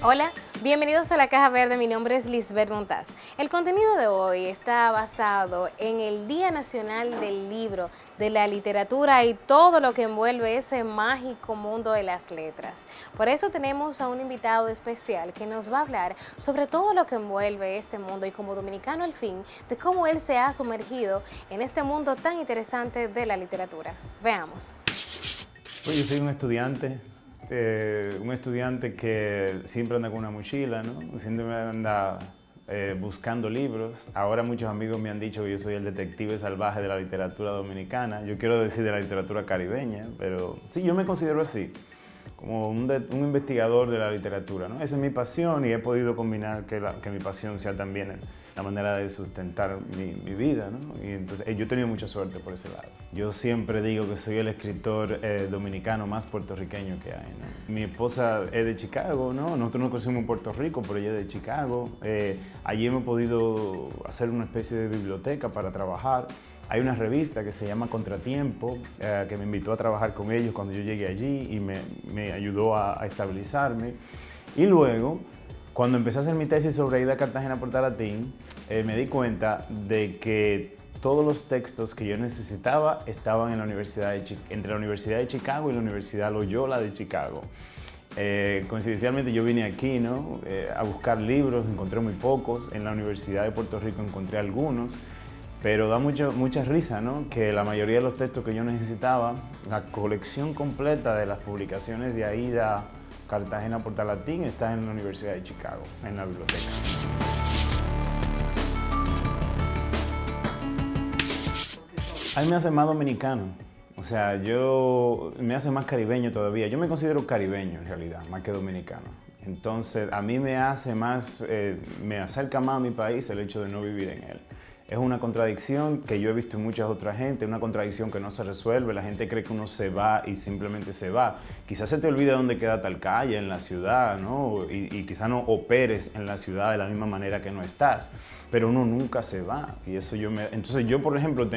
Hola, bienvenidos a la Caja Verde, mi nombre es Lisbeth Montaz. El contenido de hoy está basado en el Día Nacional del Libro, de la literatura y todo lo que envuelve ese mágico mundo de las letras. Por eso tenemos a un invitado especial que nos va a hablar sobre todo lo que envuelve este mundo y como dominicano al fin, de cómo él se ha sumergido en este mundo tan interesante de la literatura. Veamos. Pues yo soy un estudiante que siempre anda con una mochila, ¿no? Siempre anda buscando libros. Ahora muchos amigos me han dicho que yo soy el detective salvaje de la literatura dominicana. Yo quiero decir de la literatura caribeña, pero sí, yo me considero así, como un investigador de la literatura, ¿no? Esa es mi pasión y he podido combinar que mi pasión sea también la manera de sustentar mi vida, ¿no? Y entonces yo he tenido mucha suerte por ese lado. Yo siempre digo que soy el escritor dominicano más puertorriqueño que hay, ¿no? Mi esposa es de Chicago, ¿no? Nosotros nos conocimos en Puerto Rico, pero ella es de Chicago. Allí hemos podido hacer una especie de biblioteca para trabajar. Hay una revista que se llama Contratiempo, que me invitó a trabajar con ellos cuando yo llegué allí y me ayudó a estabilizarme. Y luego, cuando empecé a hacer mi tesis sobre Aida Cartagena Portalatín, me di cuenta de que todos los textos que yo necesitaba estaban en entre la Universidad de Chicago y la Universidad Loyola de Chicago. Coincidencialmente yo vine aquí, ¿no? A buscar libros, encontré muy pocos. En la Universidad de Puerto Rico encontré algunos. Pero da mucha risa, ¿no? Que la mayoría de los textos que yo necesitaba, la colección completa de las publicaciones de Aida Cartagena Portalatín está en la Universidad de Chicago, en la biblioteca. A mí me hace más dominicano, o sea, me hace más caribeño todavía. Yo me considero caribeño en realidad, más que dominicano. Entonces, a mí me acerca más a mi país el hecho de no vivir en él. Es una contradicción que yo he visto en muchas otras gente, una contradicción que no se resuelve. La gente cree que uno se va y simplemente se va. Quizás se te olvide dónde queda tal calle en la ciudad, ¿no? Y quizás no operes en la ciudad de la misma manera que no estás, pero uno nunca se va. Y eso Entonces yo, por ejemplo,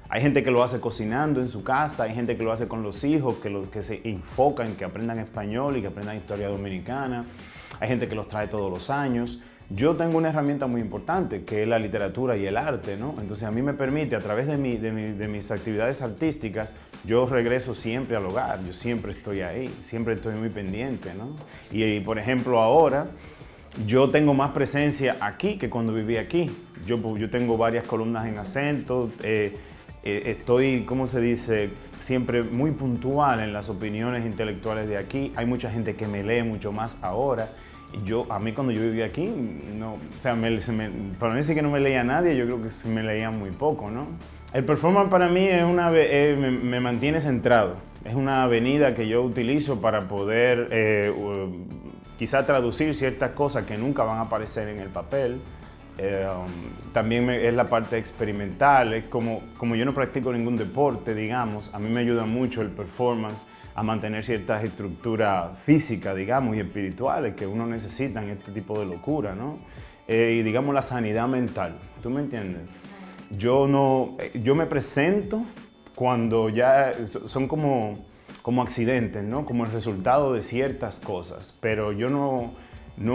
hay gente que lo hace cocinando en su casa, hay gente que lo hace con los hijos, que se enfoca en que aprendan español y que aprendan historia dominicana. Hay gente que los trae todos los años. Yo tengo una herramienta muy importante, que es la literatura y el arte, ¿no? Entonces a mí me permite, a través de mis actividades artísticas, yo regreso siempre al hogar, yo siempre estoy ahí, siempre estoy muy pendiente, ¿no? Y por ejemplo ahora, yo tengo más presencia aquí que cuando viví aquí. Yo tengo varias columnas en acento, estoy, ¿cómo se dice?, siempre muy puntual en las opiniones intelectuales de aquí. Hay mucha gente que me lee mucho más ahora. A mí cuando yo vivía aquí, no, o sea, para mí decir que no me leía nadie, yo creo que se me leía muy poco, ¿no? El performance para mí me mantiene centrado. Es una avenida que yo utilizo para poder quizá traducir ciertas cosas que nunca van a aparecer en el papel. También es la parte experimental, es como yo no practico ningún deporte, digamos, a mí me ayuda mucho el performance a mantener ciertas estructuras físicas, digamos, y espirituales que uno necesita en este tipo de locura, ¿no? Y digamos la sanidad mental, ¿tú me entiendes? Yo me presento cuando ya son como accidentes, ¿no? Como el resultado de ciertas cosas, pero yo no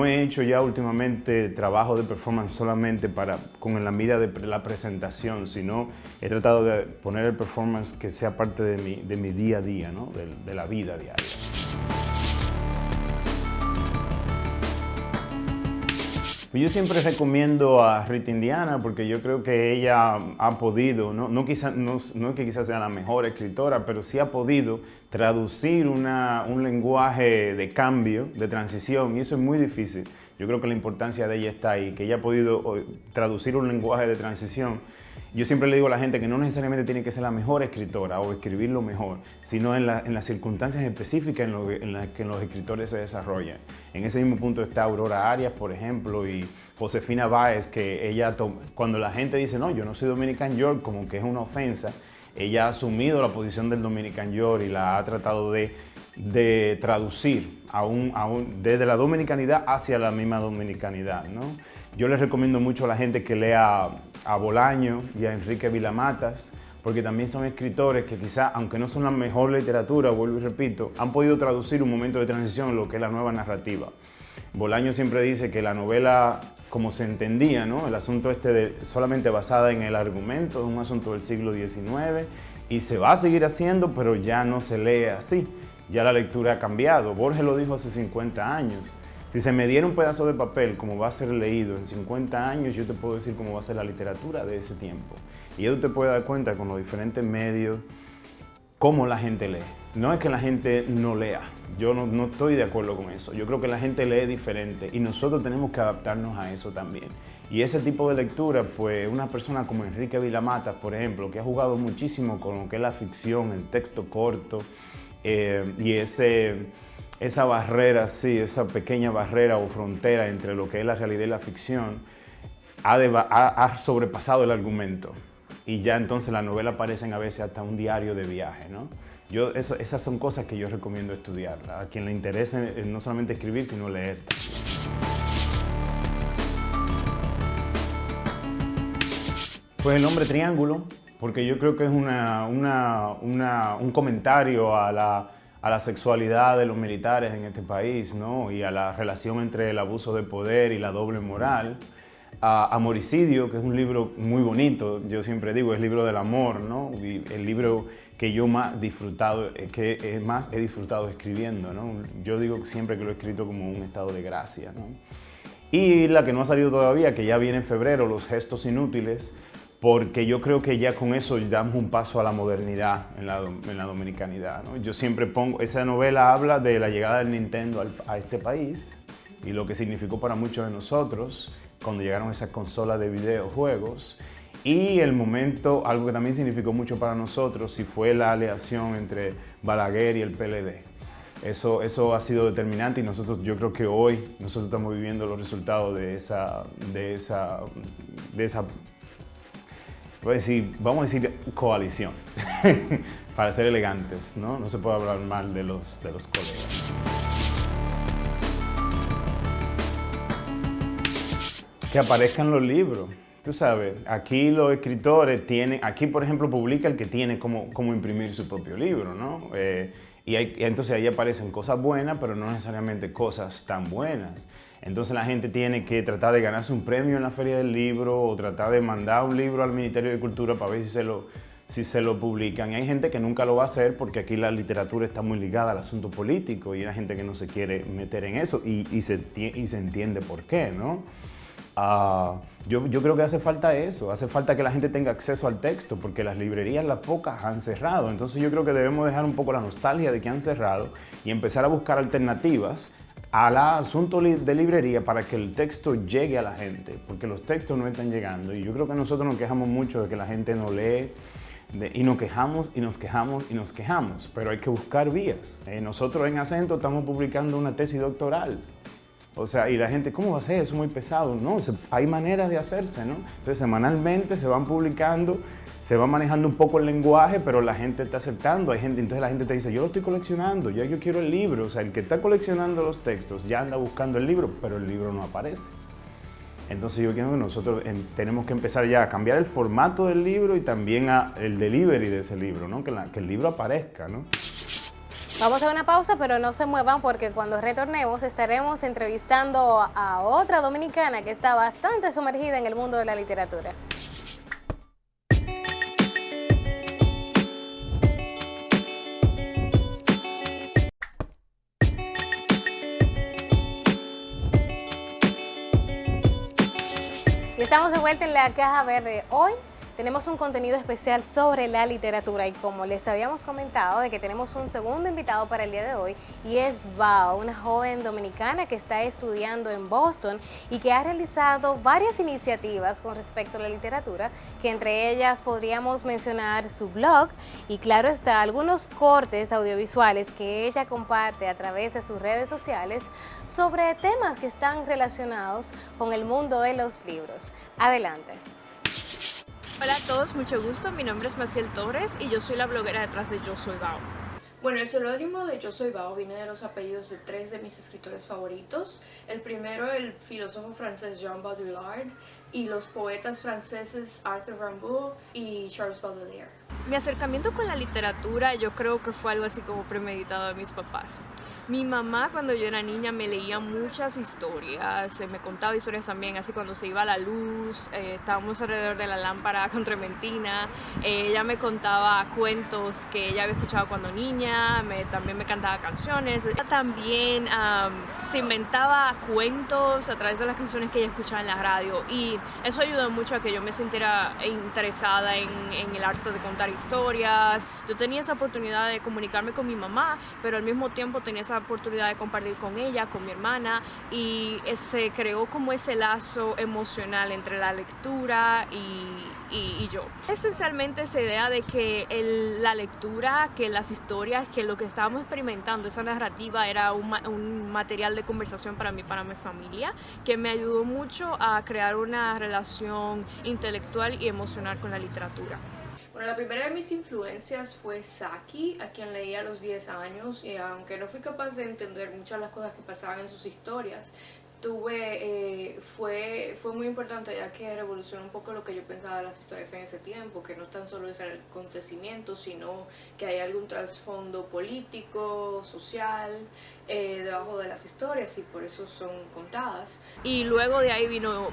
he hecho ya últimamente trabajo de performance solamente con la mira de la presentación, sino he tratado de poner el performance que sea parte de mi día a día, ¿no? de la vida diaria. Yo siempre recomiendo a Rita Indiana porque yo creo que ella ha podido, no es que quizás sea la mejor escritora, pero sí ha podido traducir un lenguaje de cambio, de transición, y eso es muy difícil. Yo creo que la importancia de ella está ahí, que ella ha podido traducir un lenguaje de transición. Yo siempre le digo a la gente que no necesariamente tiene que ser la mejor escritora o escribir lo mejor, sino en las circunstancias específicas en las que los escritores se desarrollan. En ese mismo punto está Aurora Arias, por ejemplo, y Josefina Báez, que cuando la gente dice, no, yo no soy Dominican York, como que es una ofensa, ella ha asumido la posición del Dominican York y la ha tratado de traducir desde la dominicanidad hacia la misma dominicanidad, ¿no? Yo les recomiendo mucho a la gente que lea a Bolaño y a Enrique Vilamatas, porque también son escritores que quizá, aunque no son la mejor literatura, vuelvo y repito, han podido traducir un momento de transición en lo que es la nueva narrativa. Bolaño siempre dice que la novela, como se entendía, ¿no? El asunto solamente basada en el argumento, es un asunto del siglo XIX y se va a seguir haciendo, pero ya no se lee así. Ya la lectura ha cambiado. Borges lo dijo hace 50 años. Si se me diera un pedazo de papel como va a ser leído en 50 años, yo te puedo decir cómo va a ser la literatura de ese tiempo. Y eso te puede dar cuenta con los diferentes medios, cómo la gente lee. No es que la gente no lea, yo no estoy de acuerdo con eso. Yo creo que la gente lee diferente y nosotros tenemos que adaptarnos a eso también. Y ese tipo de lectura, pues una persona como Enrique Vilamatas, por ejemplo, que ha jugado muchísimo con lo que es la ficción, el texto corto, y esa barrera, sí, esa pequeña barrera o frontera entre lo que es la realidad y la ficción, ha sobrepasado el argumento. Y ya entonces las novelas parecen a veces hasta un diario de viaje, ¿no? Esas son cosas que yo recomiendo estudiar, a quien le interese no solamente escribir, sino leer. Pues El hombre triángulo, porque yo creo que es un comentario a la sexualidad de los militares en este país, ¿no? Y a la relación entre el abuso de poder y la doble moral. Amoricidio, que es un libro muy bonito, yo siempre digo, es el libro del amor, ¿no? Y el libro que yo más he disfrutado escribiendo, ¿no? Yo digo siempre que lo he escrito como un estado de gracia, ¿no? Y la que no ha salido todavía, que ya viene en febrero, Los gestos inútiles, porque yo creo que ya con eso damos un paso a la modernidad en la dominicanidad, ¿no? Yo siempre pongo, esa novela habla de la llegada del Nintendo a este país y lo que significó para muchos de nosotros cuando llegaron esas consolas de videojuegos, y el momento, algo que también significó mucho para nosotros, y fue la aleación entre Balaguer y el PLD. Eso ha sido determinante y yo creo que hoy nosotros estamos viviendo los resultados de esa vamos a decir coalición, para ser elegantes, ¿no? No se puede hablar mal de los colegas. Que aparezcan los libros. Tú sabes, aquí los escritores aquí por ejemplo publica el que tiene como imprimir su propio libro, ¿no? Entonces ahí aparecen cosas buenas, pero no necesariamente cosas tan buenas. Entonces la gente tiene que tratar de ganarse un premio en la Feria del Libro o tratar de mandar un libro al Ministerio de Cultura para ver si se lo publican. Y hay gente que nunca lo va a hacer porque aquí la literatura está muy ligada al asunto político y hay gente que no se quiere meter en eso y se entiende por qué, ¿no? Yo creo que hace falta eso, hace falta que la gente tenga acceso al texto, porque las librerías, las pocas, han cerrado. Entonces yo creo que debemos dejar un poco la nostalgia de que han cerrado y empezar a buscar alternativas al asunto de librería para que el texto llegue a la gente, porque los textos no están llegando. Y yo creo que nosotros nos quejamos mucho de que la gente no lee, y nos quejamos, y nos quejamos, y nos quejamos, pero hay que buscar vías. Nosotros en Acento estamos publicando una tesis doctoral. O sea, y la gente, ¿cómo va a ser? Eso es muy pesado. No, hay maneras de hacerse, ¿no? Entonces, semanalmente se van publicando, se va manejando un poco el lenguaje, pero la gente está aceptando. Entonces la gente te dice, yo lo estoy coleccionando, ya yo quiero el libro. O sea, el que está coleccionando los textos ya anda buscando el libro, pero el libro no aparece. Entonces yo creo que nosotros tenemos que empezar ya a cambiar el formato del libro y también el delivery de ese libro, ¿no? Que el libro aparezca, ¿no? Vamos a una pausa, pero no se muevan porque cuando retornemos estaremos entrevistando a otra dominicana que está bastante sumergida en el mundo de la literatura. Y estamos de vuelta en la Caja Verde. Hoy tenemos un contenido especial sobre la literatura y como les habíamos comentado de que tenemos un segundo invitado para el día de hoy y es Bao, una joven dominicana que está estudiando en Boston y que ha realizado varias iniciativas con respecto a la literatura, que entre ellas podríamos mencionar su blog y claro está algunos cortes audiovisuales que ella comparte a través de sus redes sociales sobre temas que están relacionados con el mundo de los libros. Adelante. Hola a todos, mucho gusto. Mi nombre es Maciel Torres y yo soy la bloguera detrás de Yo Soy Bao. Bueno, el seudónimo de Yo Soy Bao viene de los apellidos de tres de mis escritores favoritos. El primero, el filósofo francés Jean Baudrillard, y los poetas franceses Arthur Rimbaud y Charles Baudelaire. Mi acercamiento con la literatura yo creo que fue algo así como premeditado de mis papás. Mi mamá cuando yo era niña me leía muchas historias, me contaba historias también, así cuando se iba la luz, estábamos alrededor de la lámpara con Trementina, ella me contaba cuentos que ella había escuchado cuando niña, también me cantaba canciones, ella también se inventaba cuentos a través de las canciones que ella escuchaba en la radio y eso ayudó mucho a que yo me sintiera interesada en el arte de contar historias. Yo tenía esa oportunidad de comunicarme con mi mamá, pero al mismo tiempo tenía esa oportunidad de compartir con ella, con mi hermana, y se creó como ese lazo emocional entre la lectura y yo. Esencialmente esa idea de que la lectura, que las historias, que lo que estábamos experimentando, esa narrativa era un material de conversación para mí, para mi familia, que me ayudó mucho a crear una relación intelectual y emocional con la literatura. Bueno, la primera de mis influencias fue Saki, a quien leí a los 10 años, y aunque no fui capaz de entender muchas de las cosas que pasaban en sus historias, fue muy importante, ya que revolucionó un poco lo que yo pensaba de las historias en ese tiempo, que no tan solo es el acontecimiento, sino que hay algún trasfondo político, social, debajo de las historias, y por eso son contadas. Y luego de ahí vino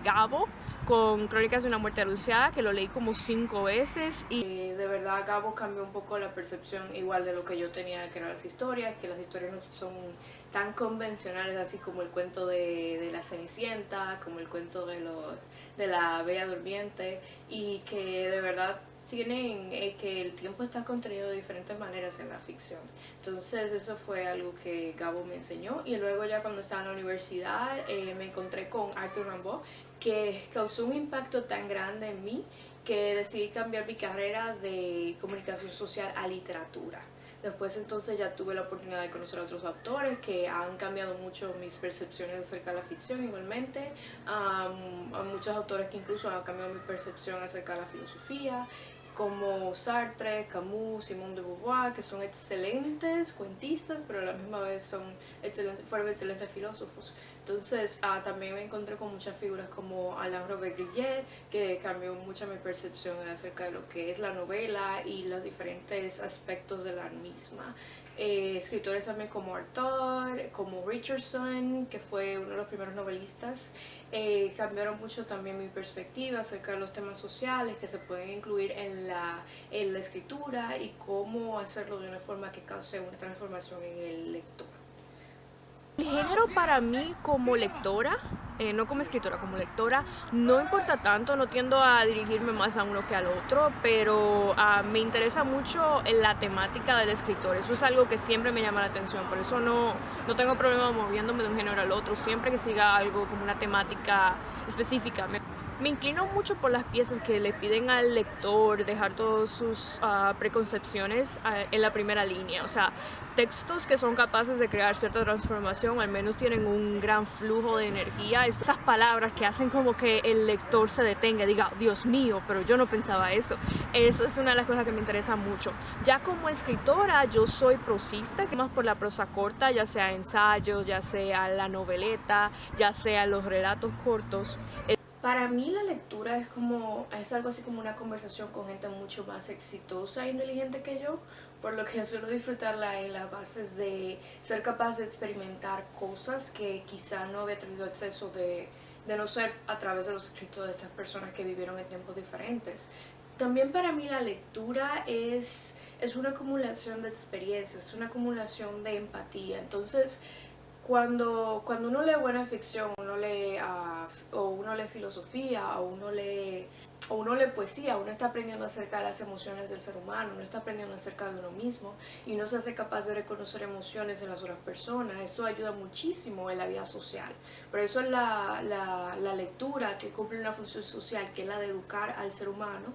Gabo, con Crónicas de una muerte anunciada, que lo leí como 5 veces, y de verdad Gabo cambió un poco la percepción igual de lo que yo tenía que eran las historias, que las historias no son tan convencionales así como el cuento de la Cenicienta, como el cuento de la Bella Durmiente, y que de verdad tienen que el tiempo está contenido de diferentes maneras en la ficción. Entonces eso fue algo que Gabo me enseñó, y luego ya cuando estaba en la universidad me encontré con Arthur Rimbaud, que causó un impacto tan grande en mí que decidí cambiar mi carrera de comunicación social a literatura. Después entonces ya tuve la oportunidad de conocer a otros autores que han cambiado mucho mis percepciones acerca de la ficción igualmente. A muchos autores que incluso han cambiado mi percepción acerca de la filosofía, como Sartre, Camus, Simone de Beauvoir, que son excelentes cuentistas, pero a la misma vez fueron excelentes filósofos. Entonces también me encontré con muchas figuras como Alain Robert-Grillet, que cambió mucho mi percepción acerca de lo que es la novela y los diferentes aspectos de la misma. Escritores también como Artaud, como Richardson, que fue uno de los primeros novelistas, cambiaron mucho también mi perspectiva acerca de los temas sociales que se pueden incluir en la escritura y cómo hacerlo de una forma que cause una transformación en el lector. El género para mí como lectora, no como escritora, como lectora, no importa tanto, no tiendo a dirigirme más a uno que al otro, pero me interesa mucho la temática del escritor. Eso es algo que siempre me llama la atención, por eso no tengo problema moviéndome de un género al otro, siempre que siga algo como una temática específica. Me inclino mucho por las piezas que le piden al lector dejar todas sus preconcepciones en la primera línea. O sea, textos que son capaces de crear cierta transformación, al menos tienen un gran flujo de energía. Esas palabras que hacen como que el lector se detenga y diga, Dios mío, pero yo no pensaba eso. Eso es una de las cosas que me interesa mucho. Ya como escritora, yo soy prosista, que más por la prosa corta, ya sea ensayos, ya sea la noveleta, ya sea los relatos cortos. Para mí la lectura es algo así como una conversación con gente mucho más exitosa e inteligente que yo, por lo que suelo disfrutarla en las bases de ser capaz de experimentar cosas que quizá no había tenido acceso de no ser a través de los escritos de estas personas que vivieron en tiempos diferentes. También para mí la lectura es una acumulación de experiencias, es una acumulación de empatía. Entonces, cuando uno lee buena ficción, uno lee filosofía, o uno lee poesía, uno está aprendiendo acerca de las emociones del ser humano, uno está aprendiendo acerca de uno mismo y uno se hace capaz de reconocer emociones en las otras personas. Eso ayuda muchísimo en la vida social. Por eso la lectura que cumple una función social, que es la de educar al ser humano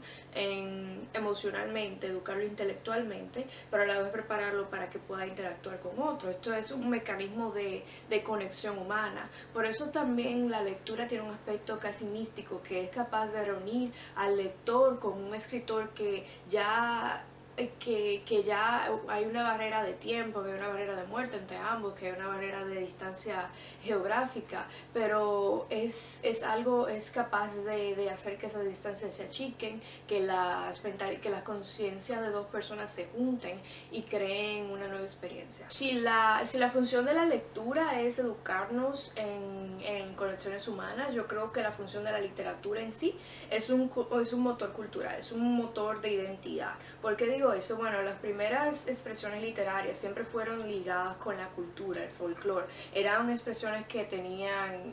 emocionalmente, educarlo intelectualmente, pero a la vez prepararlo para que pueda interactuar con otros. Esto es un mecanismo de conexión humana. Por eso también la lectura tiene un aspecto casi místico, que es capaz de reunir al lector con un escritor que ya que ya hay una barrera de tiempo, que hay una barrera de muerte entre ambos, que hay una barrera de distancia geográfica, pero es capaz de hacer que esas distancias se achiquen, que las conciencias de dos personas se junten y creen una nueva experiencia. Si la función de la lectura es educarnos en conexiones humanas, yo creo que la función de la literatura en sí es un motor cultural, es un motor de identidad. ¿Por qué digo eso? Bueno, las primeras expresiones literarias siempre fueron ligadas con la cultura, el folclore. Eran expresiones que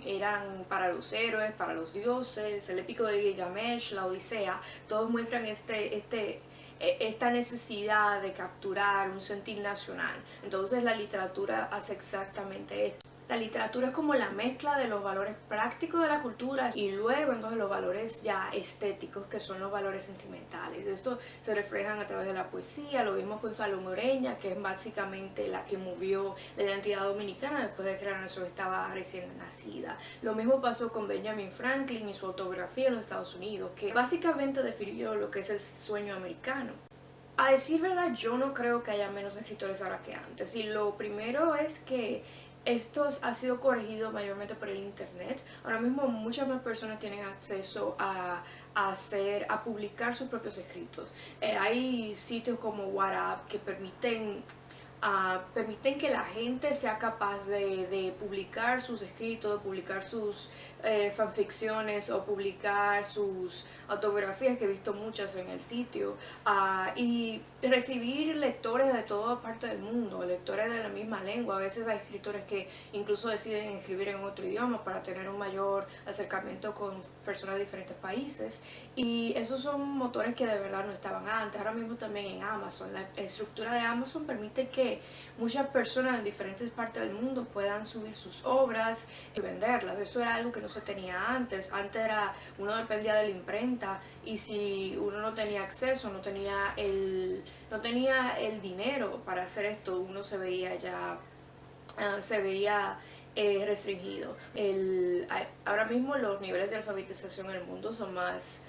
eran para los héroes, para los dioses, el épico de Gilgamesh, la Odisea, todos muestran esta necesidad de capturar un sentir nacional. Entonces la literatura hace exactamente esto. La literatura es como la mezcla de los valores prácticos de la cultura y luego entonces los valores ya estéticos, que son los valores sentimentales. Esto se reflejan a través de la poesía. Lo vimos con Salomé Ureña, que es básicamente la que movió la identidad dominicana después de que la nación estaba recién nacida. Lo mismo pasó con Benjamin Franklin y su autobiografía en los Estados Unidos, que básicamente definió lo que es el sueño americano. A decir verdad, yo no creo que haya menos escritores ahora que antes. Y lo primero es que esto ha sido corregido mayormente por el internet. Ahora mismo muchas más personas tienen acceso a publicar sus propios escritos. Hay sitios como WhatsApp que permiten que la gente sea capaz de publicar sus escritos, publicar sus fanficciones o publicar sus autobiografías, que he visto muchas en el sitio, y recibir lectores de toda parte del mundo, lectores de la misma lengua. A veces hay escritores que incluso deciden escribir en otro idioma para tener un mayor acercamiento con personas de diferentes países, y esos son motores que de verdad no estaban antes. Ahora mismo también en Amazon, la estructura de Amazon permite que muchas personas en diferentes partes del mundo puedan subir sus obras y venderlas. Eso era algo que no se tenía antes. Antes uno dependía de la imprenta, y si uno no tenía acceso, no tenía el dinero para hacer esto, uno se veía restringido. Ahora mismo los niveles de alfabetización en el mundo son más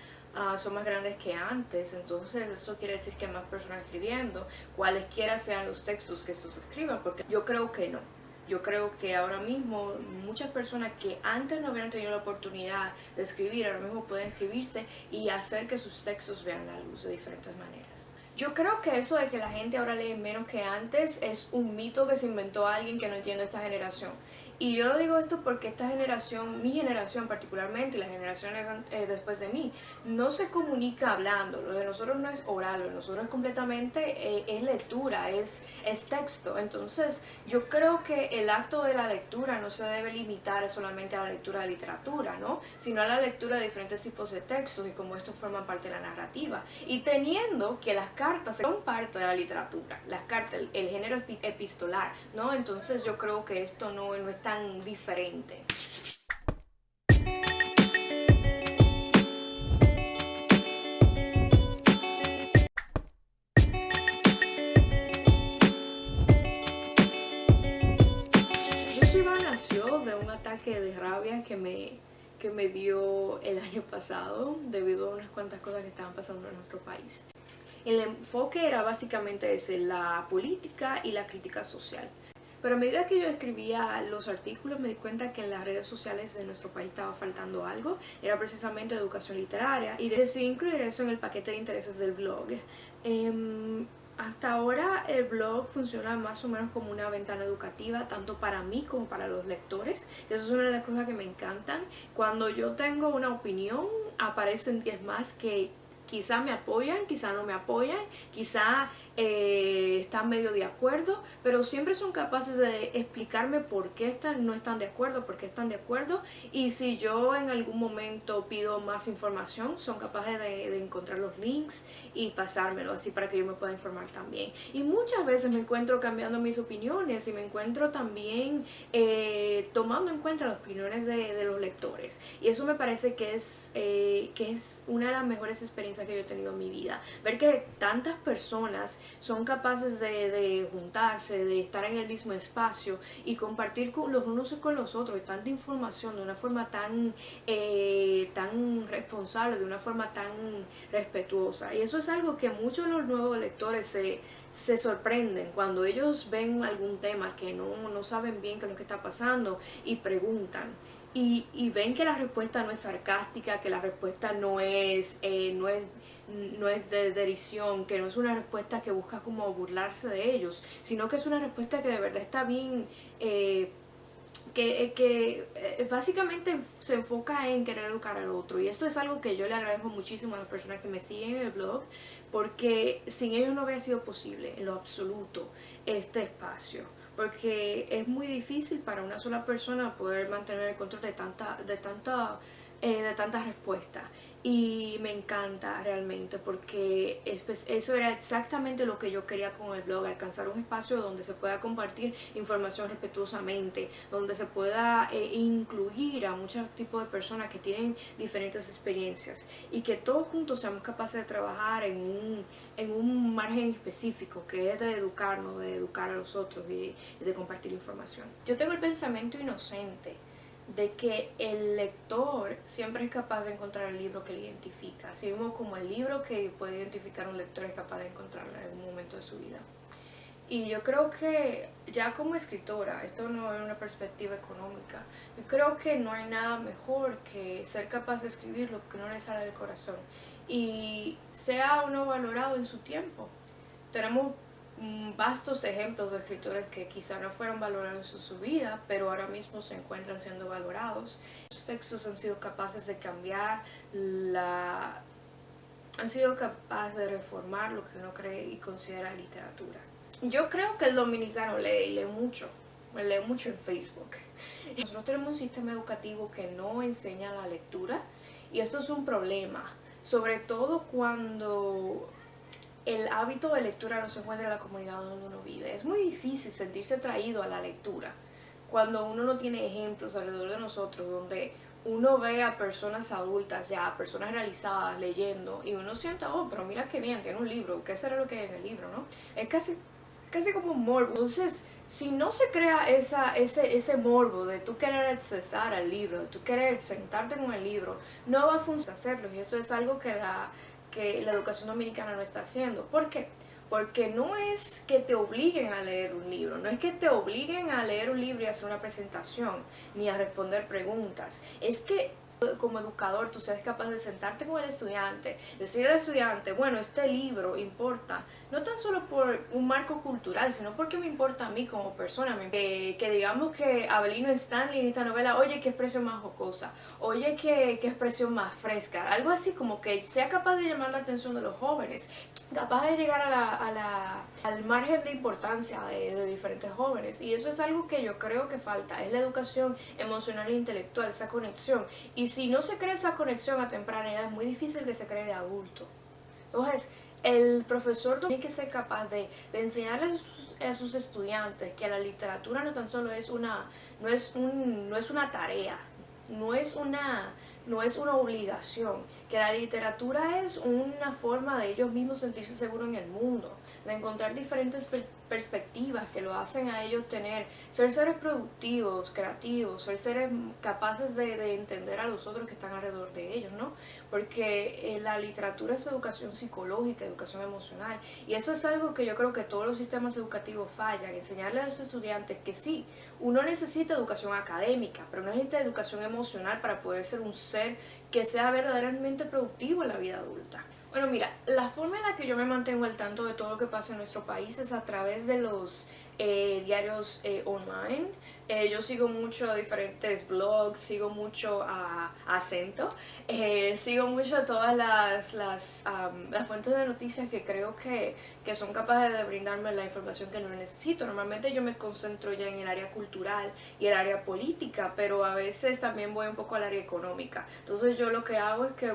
grandes que antes, entonces eso quiere decir que hay más personas escribiendo, cualesquiera sean los textos que estos escriban, porque yo creo que no. Yo creo que ahora mismo muchas personas que antes no hubieran tenido la oportunidad de escribir, ahora mismo pueden escribirse y hacer que sus textos vean la luz de diferentes maneras. Yo creo que eso de que la gente ahora lee menos que antes es un mito que se inventó alguien que no entiende esta generación. Y yo lo digo esto porque esta generación, mi generación particularmente, y las generaciones después de mí, no se comunica hablando. Lo de nosotros no es oral, lo de nosotros es completamente es lectura, es texto. Entonces yo creo que el acto de la lectura no se debe limitar solamente a la lectura de literatura, ¿no? Sino a la lectura de diferentes tipos de textos y cómo estos forman parte de la narrativa. Y teniendo que las cartas son parte de la literatura, las cartas, el género epistolar, ¿no? Entonces yo creo que esto no es tan diferente. Yosuiba nació de un ataque de rabia que me dio el año pasado debido a unas cuantas cosas que estaban pasando en nuestro país. El enfoque era básicamente ese, la política y la crítica social. Pero a medida que yo escribía los artículos me di cuenta que en las redes sociales de nuestro país estaba faltando algo. Era precisamente educación literaria, y decidí incluir eso en el paquete de intereses del blog. Hasta ahora el blog funciona más o menos como una ventana educativa, tanto para mí como para los lectores. Eso es una de las cosas que me encantan. Cuando yo tengo una opinión, aparecen 10 más que quizá me apoyan, quizá no me apoyan, quizá están medio de acuerdo, pero siempre son capaces de explicarme por qué no están de acuerdo, por qué están de acuerdo, y si yo en algún momento pido más información, son capaces de encontrar los links y pasármelo así para que yo me pueda informar también. Y muchas veces me encuentro cambiando mis opiniones, y me encuentro también tomando en cuenta las opiniones de los lectores, y eso me parece que es una de las mejores experiencias experiencia que yo he tenido en mi vida. Ver que tantas personas son capaces de juntarse, de estar en el mismo espacio y compartir con los unos con los otros, y tanta información de una forma tan responsable, de una forma tan respetuosa. Y eso es algo que muchos de los nuevos lectores se sorprenden cuando ellos ven algún tema que no saben bien qué es lo que está pasando y preguntan. Y ven que la respuesta no es sarcástica, que la respuesta no es de derision, que no es una respuesta que busca como burlarse de ellos, sino que es una respuesta que de verdad está bien, básicamente se enfoca en querer educar al otro. Y esto es algo que yo le agradezco muchísimo a las personas que me siguen en el blog, porque sin ellos no habría sido posible en lo absoluto este espacio, porque es muy difícil para una sola persona poder mantener el control de tantas respuestas. Y me encanta realmente, porque eso era exactamente lo que yo quería con el blog: alcanzar un espacio donde se pueda compartir información respetuosamente, donde se pueda incluir a muchos tipos de personas que tienen diferentes experiencias, y que todos juntos seamos capaces de trabajar en un margen específico, que es de educarnos, de educar a los otros y de compartir información. Yo tengo el pensamiento inocente de que el lector siempre es capaz de encontrar el libro que le identifica, así mismo como el libro que puede identificar un lector es capaz de encontrarlo en algún momento de su vida. Y yo creo que ya como escritora, esto no es una perspectiva económica, yo creo que no hay nada mejor que ser capaz de escribir lo que no le sale del corazón y sea uno valorado en su tiempo. Tenemos vastos ejemplos de escritores que quizá no fueron valorados en su vida, pero ahora mismo se encuentran siendo valorados. Los textos han sido capaces de cambiar han sido capaces de reformar lo que uno cree y considera literatura. Yo creo que el dominicano lee mucho en Facebook. Nosotros tenemos un sistema educativo que no enseña la lectura, y esto es un problema, sobre todo cuando el hábito de lectura no se encuentra en la comunidad donde uno vive. Es muy difícil sentirse atraído a la lectura cuando uno no tiene ejemplos alrededor de nosotros, donde uno ve a personas adultas ya, personas realizadas leyendo, y uno siente, oh, pero mira qué bien, tiene un libro, ¿qué será lo que hay en el libro, no? Es casi como un morbo. Entonces, si no se crea ese morbo de tú querer accesar al libro, de tú querer sentarte con el libro, no va a funcionar hacerlo. Y esto es algo que la educación dominicana no está haciendo. ¿Por qué? Porque no es que te obliguen a leer un libro, no es que te obliguen a leer un libro y hacer una presentación, ni a responder preguntas. Es que como educador tú seas capaz de sentarte con el estudiante, decirle al estudiante, bueno, este libro importa, no tan solo por un marco cultural, sino porque me importa a mí como persona, que digamos que Avelino Stanley en esta novela, oye, qué expresión más jocosa, oye, qué expresión más fresca, algo así como que sea capaz de llamar la atención de los jóvenes, capaz de llegar al margen de importancia de diferentes jóvenes. Y eso es algo que yo creo que falta, es la educación emocional e intelectual, esa conexión. Y si no se crea esa conexión a temprana edad, es muy difícil que se cree de adulto. Entonces, el profesor tiene que ser capaz de enseñarle a sus estudiantes que la literatura no tan solo es una tarea, no es una obligación, que la literatura es una forma de ellos mismos sentirse seguros en el mundo, de encontrar diferentes perspectivas que lo hacen a ellos ser seres productivos, creativos, ser seres capaces de entender a los otros que están alrededor de ellos, ¿no? Porque la literatura es educación psicológica, educación emocional, y eso es algo que yo creo que todos los sistemas educativos fallan, enseñarle a los estudiantes que sí, uno necesita educación académica, pero no necesita educación emocional para poder ser un ser que sea verdaderamente productivo en la vida adulta. Bueno, mira, la forma en la que yo me mantengo al tanto de todo lo que pasa en nuestro país es a través de los diarios online. Yo sigo mucho diferentes blogs, sigo mucho a Acento, sigo mucho todas las fuentes de noticias que creo que son capaces de brindarme la información que no necesito. Normalmente yo me concentro ya en el área cultural y el área política, pero a veces también voy un poco al área económica. Entonces yo lo que hago es que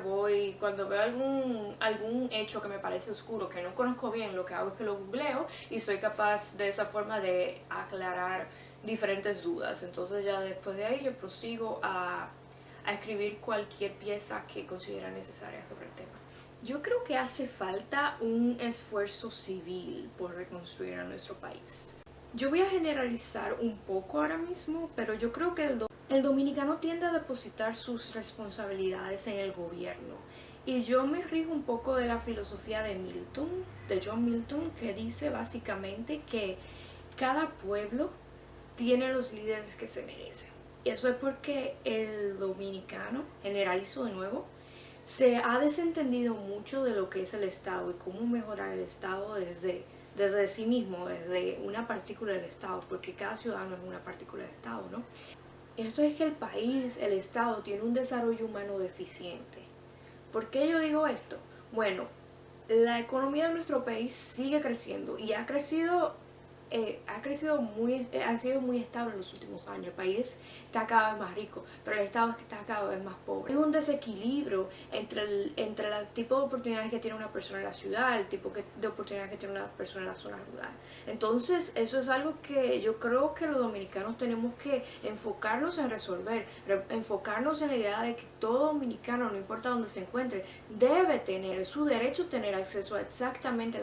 cuando veo algún hecho que me parece oscuro, que no conozco bien, lo que hago es que lo googleo y soy capaz de esa forma de aclarar diferentes dudas. Entonces ya después de ahí yo prosigo a escribir cualquier pieza que considera necesaria sobre el tema. Yo creo que hace falta un esfuerzo civil por reconstruir a nuestro país. Yo voy a generalizar un poco ahora mismo, pero yo creo que el dominicano tiende a depositar sus responsabilidades en el gobierno. Y yo me rijo un poco de la filosofía de John Milton, que dice básicamente que cada pueblo tiene los líderes que se merecen. Y eso es porque el dominicano, generalizo de nuevo, se ha desentendido mucho de lo que es el Estado y cómo mejorar el Estado desde sí mismo, desde una partícula del Estado, porque cada ciudadano es una partícula del Estado, ¿no? Esto es que el país, el Estado, tiene un desarrollo humano deficiente. ¿Por qué yo digo esto? Bueno, la economía de nuestro país sigue creciendo y ha sido muy estable en los últimos años. El país está cada vez más rico, pero el Estado está cada vez más pobre. Hay un desequilibrio entre el tipo de oportunidades que tiene una persona en la ciudad, el tipo de oportunidades que tiene una persona en la zona rural. Entonces, eso es algo que yo creo que los dominicanos tenemos que enfocarnos en resolver, enfocarnos en la idea de que todo dominicano, no importa dónde se encuentre, debe tener, es su derecho tener acceso a exactamente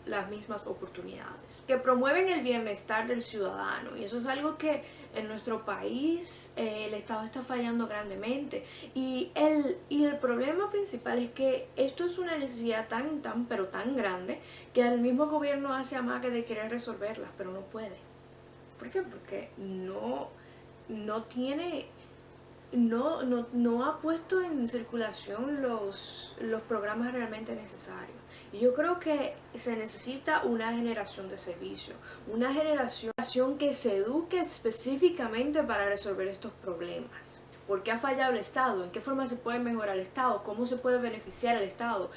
las mismas oportunidades, que promueven el bienestar del ciudadano, y eso es algo que en nuestro país el Estado está fallando grandemente, y el problema principal es que esto es una necesidad tan grande que el mismo gobierno hace amague de querer resolverla, pero no puede. ¿Por qué? Porque no ha puesto en circulación los programas realmente necesarios. Y yo creo que se necesita una generación de servicio, una generación que se eduque específicamente para resolver estos problemas. ¿Por qué ha fallado el Estado? ¿En qué forma se puede mejorar el Estado? ¿Cómo se puede beneficiar el Estado?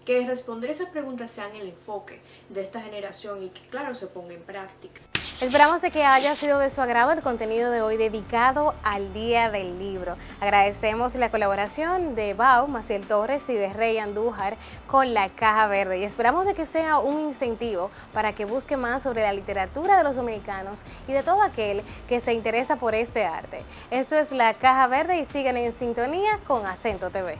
Que responder esas preguntas sean el enfoque de esta generación y que, claro, se ponga en práctica. Esperamos de que haya sido de su agrado el contenido de hoy dedicado al Día del Libro. Agradecemos la colaboración de Bao, Maciel Torres y de Rey Andújar con la Caja Verde y esperamos de que sea un incentivo para que busque más sobre la literatura de los dominicanos y de todo aquel que se interesa por este arte. Esto es la Caja Verde y sigan en sintonía con Acento TV.